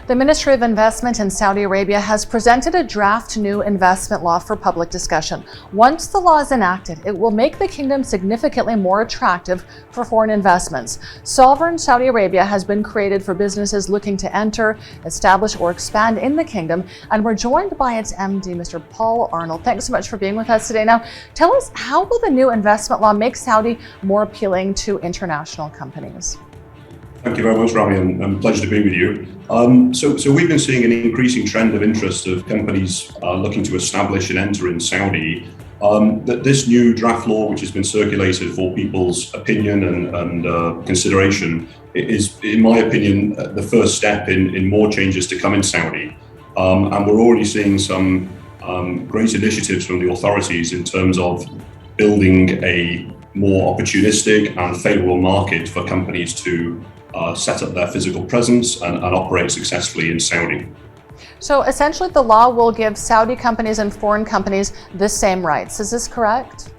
The Ministry of Investment in Saudi Arabia has presented a draft new investment law for public discussion. Once the law is enacted, it will make the kingdom significantly more attractive for foreign investments. Sovereign Saudi Arabia has been created for businesses looking to enter, establish, or expand in the kingdom, and we're joined by its MD, Mr. Paul Arnold. Thanks so much for being with us today. Now, tell us, how will the new investment law make Saudi more appealing to international companies? Thank you very much, Rami, and pleasure to be with you. So we've been seeing an increasing trend of interest of companies looking to establish and enter in Saudi. That this new draft law, which has been circulated for people's opinion and consideration, is, in my opinion, the first step in more changes to come in Saudi. And we're already seeing some great initiatives from the authorities in terms of building a more opportunistic and favourable market for companies to set up their physical presence and operate successfully in Saudi. So essentially the law will give Saudi companies and foreign companies the same rights. Is this correct?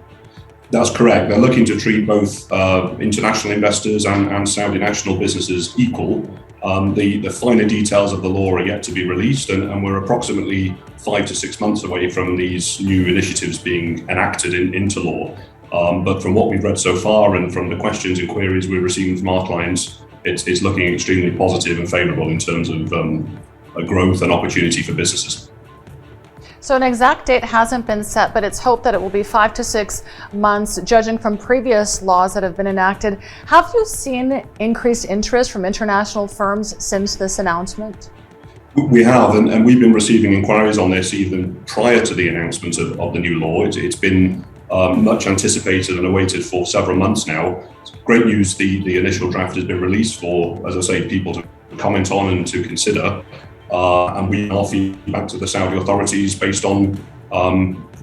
That's correct. They're looking to treat both international investors and Saudi national businesses equal. The finer details of the law are yet to be released, and we're approximately 5 to 6 months away from these new initiatives being enacted into law. But from what we've read so far and from the questions and queries we're receiving from our clients, it's looking extremely positive and favourable in terms of growth and opportunity for businesses. So an exact date hasn't been set, but it's hoped that it will be 5 to 6 months, judging from previous laws that have been enacted. Have you seen increased interest from international firms since this announcement? We have, and we've been receiving inquiries on this even prior to the announcement of the new law. It's been much anticipated and awaited for several months now. It's great news the initial draft has been released for, as I say, people to comment on and to consider. And we are feeding back to the Saudi authorities based on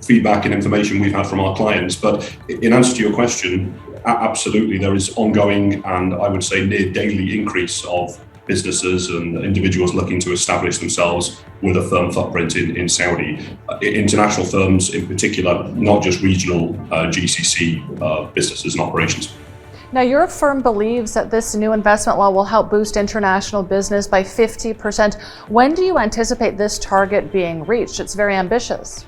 feedback and information we've had from our clients. But in answer to your question, absolutely there is ongoing and I would say near daily increase of businesses and individuals looking to establish themselves with a firm footprint in Saudi. International firms in particular, not just regional GCC businesses and operations. Now, your firm believes that this new investment law will help boost international business by 50%. When do you anticipate this target being reached? It's very ambitious.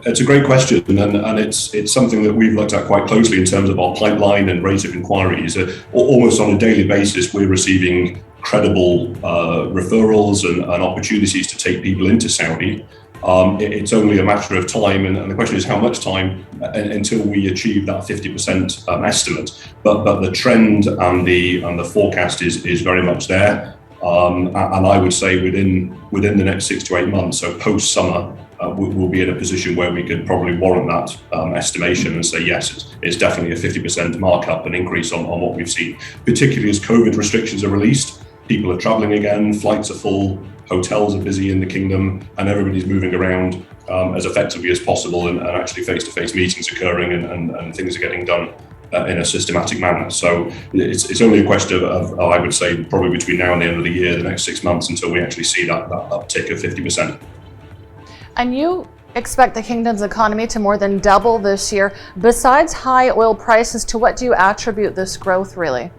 It's a great question, and it's something that we've looked at quite closely in terms of our pipeline and rate of inquiries. Almost on a daily basis, we're receiving credible referrals and opportunities to take people into Saudi. It's only a matter of time, and the question is how much time until we achieve that 50% estimate. But the trend and the forecast is very much there, and I would say within the next 6 to 8 months, so post summer, we'll be in a position where we could probably warrant that estimation and say yes, it's definitely a 50% markup, an increase on what we've seen, particularly as COVID restrictions are released. People are traveling again, flights are full, hotels are busy in the kingdom, and everybody's moving around as effectively as possible, and actually face-to-face meetings occurring and things are getting done in a systematic manner. So it's only a question of I would say probably between now and the end of the year, the next 6 months, until we actually see that uptick of 50%. And you expect the kingdom's economy to more than double this year. Besides high oil prices, to what do you attribute this growth really?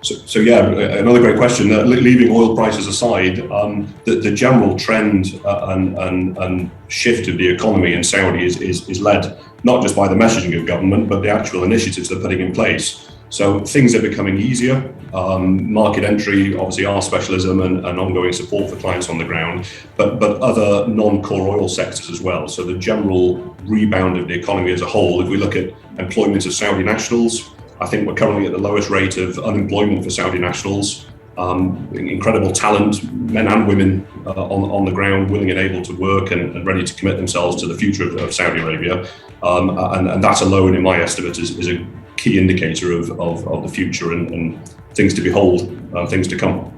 So yeah, another great question. Leaving oil prices aside, the general trend and shift of the economy in Saudi is led not just by the messaging of government, but the actual initiatives they're putting in place. So things are becoming easier. Market entry, obviously our specialism and ongoing support for clients on the ground, but other non-core oil sectors as well. So the general rebound of the economy as a whole, if we look at employment of Saudi nationals, I think we're currently at the lowest rate of unemployment for Saudi nationals. Incredible talent, men and women on the ground, willing and able to work and ready to commit themselves to the future of Saudi Arabia. And that alone, in my estimate, is a key indicator of the future and things to behold, things to come.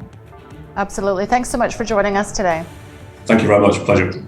Absolutely. Thanks so much for joining us today. Thank you very much. Pleasure.